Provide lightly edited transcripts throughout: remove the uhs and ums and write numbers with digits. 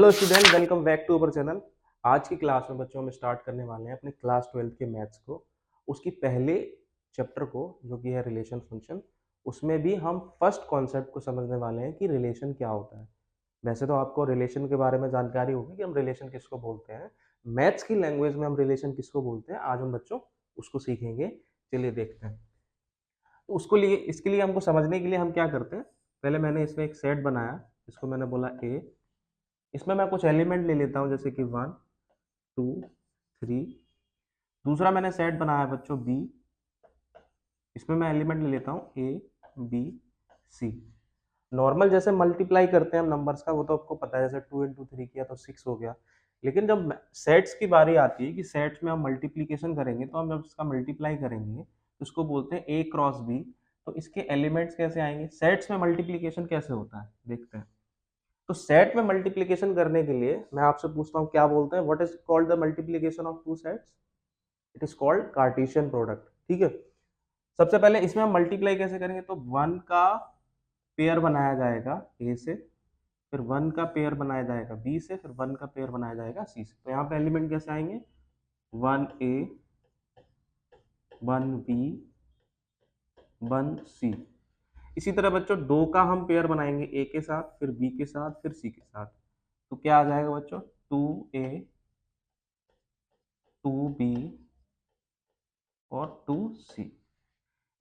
Hello student, welcome back to our channel. आज की class में बच्चों हम स्टार्ट करने वाले हैं अपने क्लास 12th के मैथ्स को। उसकी पहले चैप्टर को जो कि है रिलेशन फंक्शन, उसमें भी हम फर्स्ट कॉन्सेप्ट को समझने वाले हैं कि रिलेशन क्या होता है। वैसे तो आपको रिलेशन के बारे में जानकारी होगी कि हम रिलेशन किसको बोलते हैं, मैथ्स की लैंग्वेज में हम रिलेशन किसको बोलते हैं। आज हम बच्चों उसको सीखेंगे। चलिए देखते हैं। तो उसको लिए इसके लिए हमको समझने के लिए हम क्या करते हैं, पहले मैंने इसमें एक सेट बनाया, इसको मैंने बोला ए। इसमें मैं कुछ एलिमेंट ले लेता हूं जैसे कि 1 2 3। दूसरा मैंने सेट बनाया बच्चों बी, इसमें मैं एलिमेंट ले लेता हूं ए बी सी। नॉर्मल जैसे मल्टीप्लाई करते हैं हम नंबर्स का, वो तो आपको पता है, जैसे 2 इंटू 3 किया तो 6 हो गया। लेकिन जब सेट्स की बारी आती है कि सेट्स में हम मल्टीप्लीकेशन करेंगे, तो हम जब इसका मल्टीप्लाई करेंगे तो उसको बोलते हैं ए क्रॉस बी। तो इसके एलिमेंट्स कैसे आएंगे, सेट्स में मल्टीप्लीकेशन कैसे होता है देखते हैं। तो सेट में मल्टीप्लिकेशन करने के लिए मैं आपसे पूछता हूँ, क्या बोलते हैं, what is called the multiplication of two sets? It is called Cartesian product. ठीक है, सबसे पहले इसमें हम मल्टीप्लाई कैसे करेंगे, तो 1 का पेयर बनाया जाएगा ए से, फिर 1 का पेयर बनाया जाएगा बी से, फिर 1 का पेयर बनाया जाएगा सी से। तो यहाँ पे एलिमेंट कैसे आएंगे, 1a 1b 1c। इसी तरह बच्चों 2 का हम पेयर बनाएंगे ए के साथ, फिर बी के साथ, फिर सी के साथ। तो क्या आ जाएगा बच्चों, 2a 2b और 2c।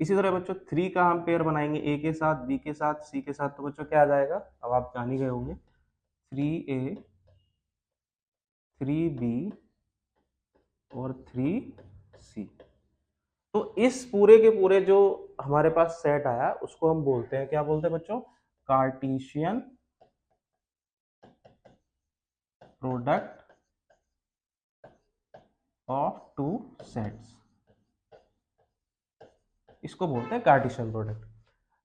इसी तरह बच्चों 3 का हम पेयर बनाएंगे ए के साथ, बी के साथ, सी के साथ। तो बच्चों क्या आ जाएगा, अब आप जान ही गए होंगे, 3a 3b और 3c। तो इस पूरे के पूरे जो हमारे पास सेट आया उसको हम बोलते हैं, क्या बोलते हैं बच्चों, Cartesian product of two sets. इसको बोलते हैं कार्टेशियन प्रोडक्ट।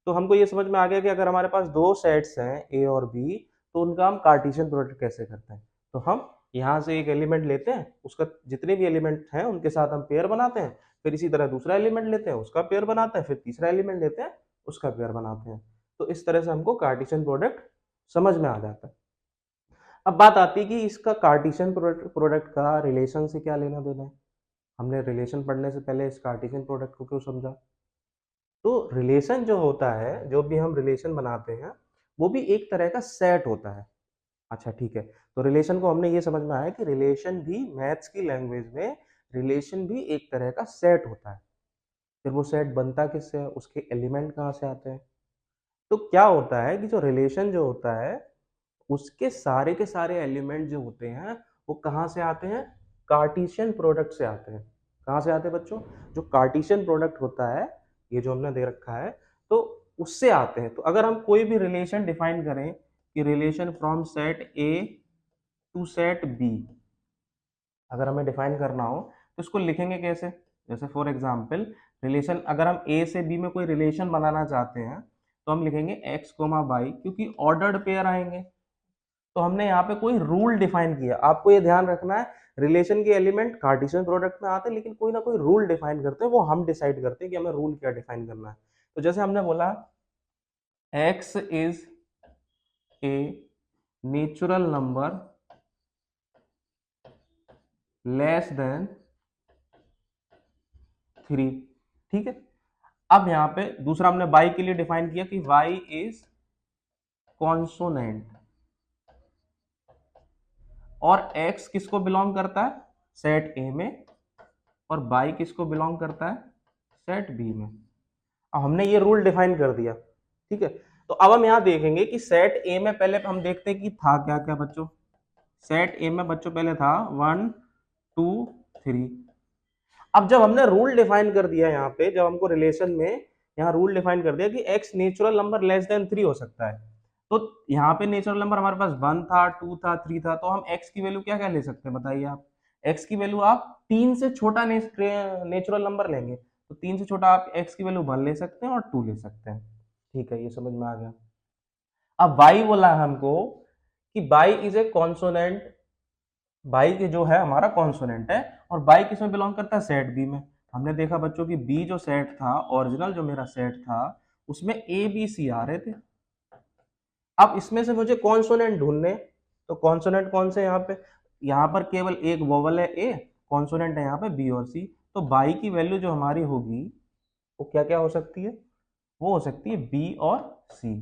तो हमको ये समझ में आ गया कि अगर हमारे पास दो सेट्स हैं ए और बी, तो उनका हम कार्टेशियन प्रोडक्ट कैसे करते हैं। तो हम यहाँ से एक एलिमेंट लेते हैं, उसका जितने भी एलिमेंट हैं उनके साथ हम पेयर बनाते हैं, फिर इसी तरह दूसरा एलिमेंट लेते हैं उसका पेयर बनाते हैं, फिर तीसरा एलिमेंट लेते हैं उसका पेयर बनाते हैं। तो इस तरह से हमको कार्टेशियन प्रोडक्ट समझ में आ जाता है। अब बात आती है कि इसका कार्टेशियन प्रोडक्ट का रिलेशन से क्या लेना देना है। हमने रिलेशन पढ़ने से पहले इस कार्टेशियन प्रोडक्ट को क्यों समझा। तो रिलेशन जो होता है, जो भी हम रिलेशन बनाते हैं, वो भी एक तरह का सेट होता है। अच्छा ठीक है, तो रिलेशन को हमने ये समझ में आया कि रिलेशन भी मैथ्स की लैंग्वेज में रिलेशन भी एक तरह का सेट होता है। फिर वो सेट बनता किससे है, उसके एलिमेंट कहाँ से आते हैं। तो क्या होता है कि जो रिलेशन जो होता है उसके सारे के सारे एलिमेंट जो होते हैं वो कहाँ से आते हैं, कार्टेशियन प्रोडक्ट से आते हैं। कहाँ से आते हैं बच्चों, जो कार्टेशियन प्रोडक्ट होता है, ये जो हमने दे रखा है, तो उससे आते हैं। तो अगर हम कोई भी रिलेशन डिफाइन करें कि relation from set A to set B, अगर हमें डिफाइन करना हो तो इसको लिखेंगे कैसे। जैसे फॉर एग्जांपल रिलेशन, अगर हम ए से बी में कोई रिलेशन बनाना चाहते हैं तो हम लिखेंगे एक्स कोमा वाई, क्योंकि ऑर्डर्ड पेयर आएंगे। तो हमने यहाँ पे कोई रूल डिफाइन किया। आपको ये ध्यान रखना है, रिलेशन के एलिमेंट कार्टेशियन प्रोडक्ट में आते हैं, लेकिन कोई ना कोई रूल डिफाइन करते हैं, वो हम डिसाइड करते हैं कि हमें रूल क्या डिफाइन करना है। तो जैसे हमने बोला x is a natural number less than 3। ठीक है, अब यहाँ पे दूसरा हमने y के लिए डिफाइन किया कि y इज कॉन्सोनेंट, और x किसको बिलोंग करता है, सेट ए में, और y किसको बिलोंग करता है, सेट बी में। अब हमने ये रूल डिफाइन कर दिया। ठीक है, तो अब हम यहाँ देखेंगे कि सेट ए में पहले हम देखते हैं कि था क्या क्या बच्चों। सेट ए में बच्चों पहले था 1 2 3। अब जब हमने रूल डिफाइन कर दिया यहाँ पे, जब हमको रिलेशन में यहाँ रूल डिफाइन कर दिया कि x natural number less than 3 हो सकता है, तो यहाँ पे नेचुरल नंबर हमारे पास 1 था 2 था 3 था, तो हम x की वैल्यू क्या क्या ले सकते हैं बताइए आप। x की वैल्यू आप 3 से छोटा नेचुरल नंबर लेंगे, तो 3 से छोटा आप x की वैल्यू 1 ले सकते हैं और 2 ले सकते हैं। ठीक है, ये समझ में आ गया। अब y बोला है हमको कि y is a consonant, by के जो है हमारा कॉन्सोनेंट है, और बाई किस में बिलोंग करता है, सेट बी में। हमने देखा बच्चों की बी जो सेट था, ओरिजिनल जो मेरा सेट था, उसमें ए बी सी आ रहे थे। अब इसमें से मुझे कॉन्सोनेंट ढूंढने, तो कॉन्सोनेंट कौन से यहाँ पर केवल एक वोवल है ए, कॉन्सोनेंट है यहाँ पे बी और सी। तो बाई की वैल्यू जो हमारी होगी वो क्या क्या हो सकती है, वो हो सकती है बी और सी।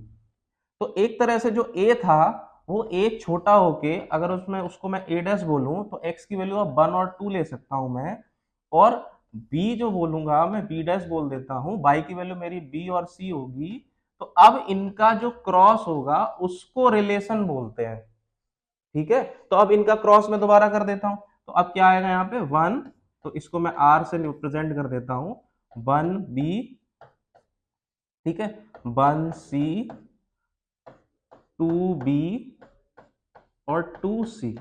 तो एक तरह से जो ए था वो ए छोटा होके अगर उसमें उसको मैं ए डैश बोलूं तो एक्स की वैल्यू अब 1 और 2 ले सकता हूं मैं, और बी जो बोलूंगा मैं बी डैश बोल देता हूं, बाई की वैल्यू मेरी बी और सी होगी। तो अब इनका जो क्रॉस होगा उसको रिलेशन बोलते हैं। ठीक है, तो अब इनका क्रॉस मैं दोबारा कर देता हूं, तो अब क्या आएगा यहाँ पे 1, तो इसको मैं आर से रिप्रेजेंट कर देता हूं, 1 बी, ठीक है, 1 सी, 2 बी और 2 सी।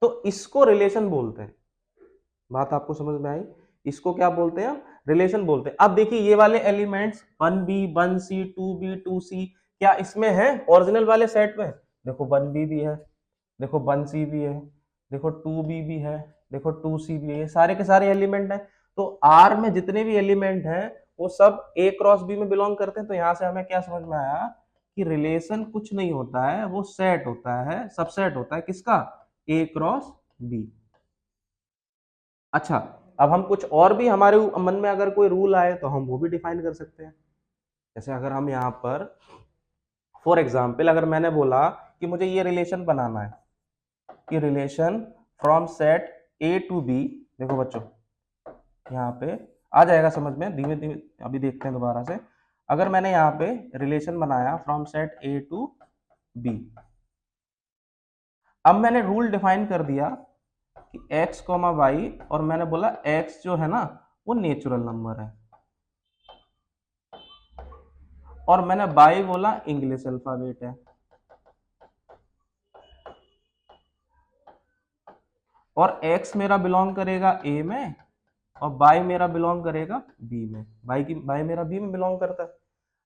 तो इसको रिलेशन बोलते हैं। बात आपको समझ में आई, इसको क्या बोलते हैं, रिलेशन बोलते हैं। अब देखिए ये वाले एलिमेंट्स 1 बी, 1 सी, 2 बी, 2 सी, क्या इसमें है ओरिजिनल वाले सेट में? देखो 1 बी भी है, देखो 1 सी भी है, देखो 2 बी भी है, देखो 2 सी भी है, ये सारे के सारे एलिमेंट हैं। तो आर में जितने भी एलिमेंट हैं वो सब ए क्रॉस बी में बिलोंग करते हैं। तो यहां से हमें क्या समझ में आया कि रिलेशन कुछ नहीं होता है, वो सेट होता है, सबसेट होता है किसका, ए क्रॉस बी। अच्छा, अब हम कुछ और भी हमारे मन में अगर कोई रूल आए तो हम वो भी डिफाइन कर सकते हैं। जैसे अगर हम यहाँ पर फॉर एग्जाम्पल अगर मैंने बोला कि मुझे ये रिलेशन बनाना है कि relation from set A to B, देखो बच्चों यहाँ पे आ जाएगा समझ में धीमे धीमे, अभी देखते हैं दोबारा से। अगर मैंने यहाँ पे रिलेशन बनाया from set A to B, अब मैंने रूल डिफाइन कर दिया कि x, y, और मैंने बोला x जो है ना वो नेचुरल नंबर है, और मैंने y बोला इंग्लिश अल्फाबेट है, और x मेरा बिलोंग करेगा a में और y मेरा बिलोंग करेगा b में, y मेरा b में बिलोंग करता है।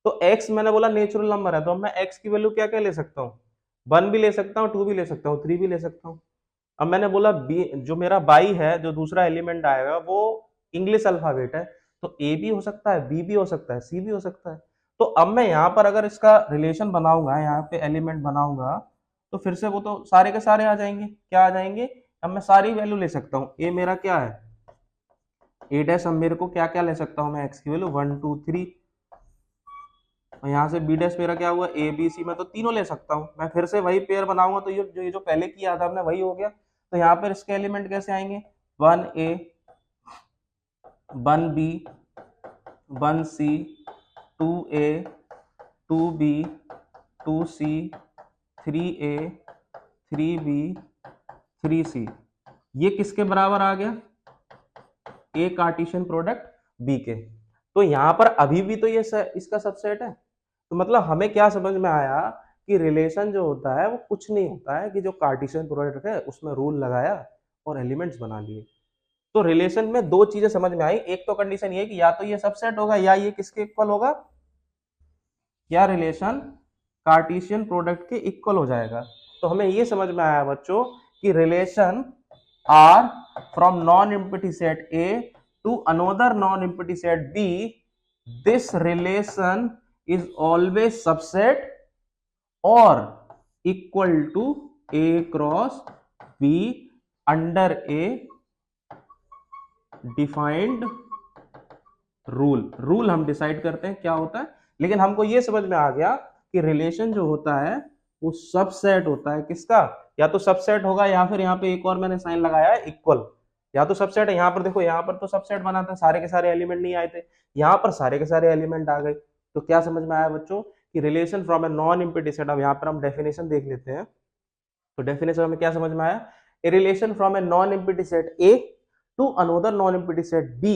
तो x मैंने बोला नेचुरल नंबर है, तो मैं x की वैल्यू क्या क्या ले सकता हूँ, 1 भी ले सकता हूँ, 2 भी ले सकता हूँ, 3 भी ले सकता हूँ। अब मैंने बोला बी जो मेरा बाई है, जो दूसरा एलिमेंट आएगा वो इंग्लिश अल्फाबेट है, तो ए भी हो सकता है, बी भी हो सकता है, सी भी हो सकता है। तो अब मैं यहाँ पर अगर इसका रिलेशन बनाऊंगा, यहाँ पे एलिमेंट बनाऊंगा, तो फिर से वो तो सारे के सारे आ जाएंगे, क्या आ जाएंगे, अब मैं सारी वैल्यू ले सकता हूँ। ए मेरा क्या है, ए डैश, अब मेरे को क्या क्या ले सकता हूँ मैं, एक्स की वैल्यू 1 2 3, और यहाँ से बी डैश मेरा क्या हुआ, ए बी सी, मैं तो तीनों ले सकता हूँ। मैं फिर से वही पेयर बनाऊंगा तो ये जो पहले किया था हमने वही हो गया। तो यहाँ पर इसके एलिमेंट कैसे आएंगे, 1 ए, 1 बी, 1 सी, 2 ए, 2 बी, 2 सी, 3 ए, 3 बी, 3 सी। ये किसके बराबर आ गया, ए कार्टेशियन प्रोडक्ट बी के। तो यहाँ पर अभी भी तो ये इसका सबसेट है। तो मतलब हमें क्या समझ में आया कि रिलेशन जो होता है वो कुछ नहीं होता है कि जो कार्टेशियन प्रोडक्ट है उसमें रूल लगाया और एलिमेंट्स बना लिए। तो रिलेशन में दो चीजें समझ में आई, एक तो कंडीशन ये कि या तो ये सबसेट होगा या ये किसके इक्वल होगा, या रिलेशन कार्टेशियन प्रोडक्ट के इक्वल हो जाएगा। तो हमें ये समझ में आया बच्चों कि relation R from non empty set A to another non empty set B, this relation is always subset और equal to A cross B under a defined rule हम डिसाइड करते हैं क्या होता है। लेकिन हमको ये समझ में आ गया कि रिलेशन जो होता है वो सबसेट होता है किसका, या तो सबसेट होगा या फिर यहाँ पे एक और मैंने साइन लगाया है इक्वल, या तो सबसेट है। यहाँ पर देखो, यहाँ पर तो सबसेट बना था, सारे के सारे एलिमेंट नहीं आए थे, यहाँ पर सारे के सारे एलिमेंट आ गए। तो क्या समझ में आया बच्चों कि relation from a non empty set. अब यहाँ पर हम डेफिनेशन देख लेते हैं। तो डेफिनेशन में क्या समझ में आया, a relation from a non empty set A to another non empty set B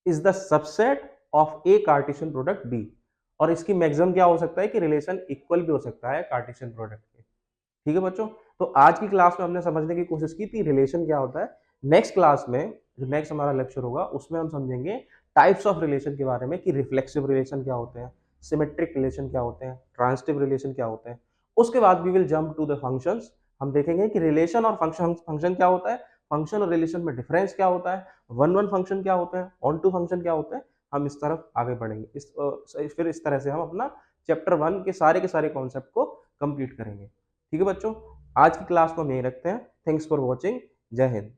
is the subset of A Cartesian product B. और इसकी मैक्सिमम क्या हो सकता है कि रिलेशन इक्वल भी हो सकता है कार्टेशियन प्रोडक्ट के। ठीक है बच्चों, तो आज की क्लास में हमने समझने की कोशिश की थी रिलेशन क्या होता है। नेक्स्ट क्लास में जो नेक्स्ट हमारा लेक्चर होगा उसमें हम समझेंगे टाइप्स ऑफ रिलेशन के बारे में कि रिफ्लेक्सिव रिलेशन क्या होते हैं, सिमेट्रिक रिलेशन क्या होते हैं, ट्रांजिटिव रिलेशन क्या होते हैं। उसके बाद we will jump to the functions. हम देखेंगे कि रिलेशन और फंक्शन क्या होता है, फंक्शन और रिलेशन में डिफरेंस क्या होता है, वन वन फंक्शन क्या होता है, ऑन टू फंक्शन क्या होता है। हम इस तरफ आगे बढ़ेंगे, फिर इस तरह से हम अपना चैप्टर 1 के सारे कॉन्सेप्ट को कंप्लीट करेंगे। ठीक है बच्चों, आज की क्लास को हम यहीं रखते हैं। Thanks for watching. जय हिंद।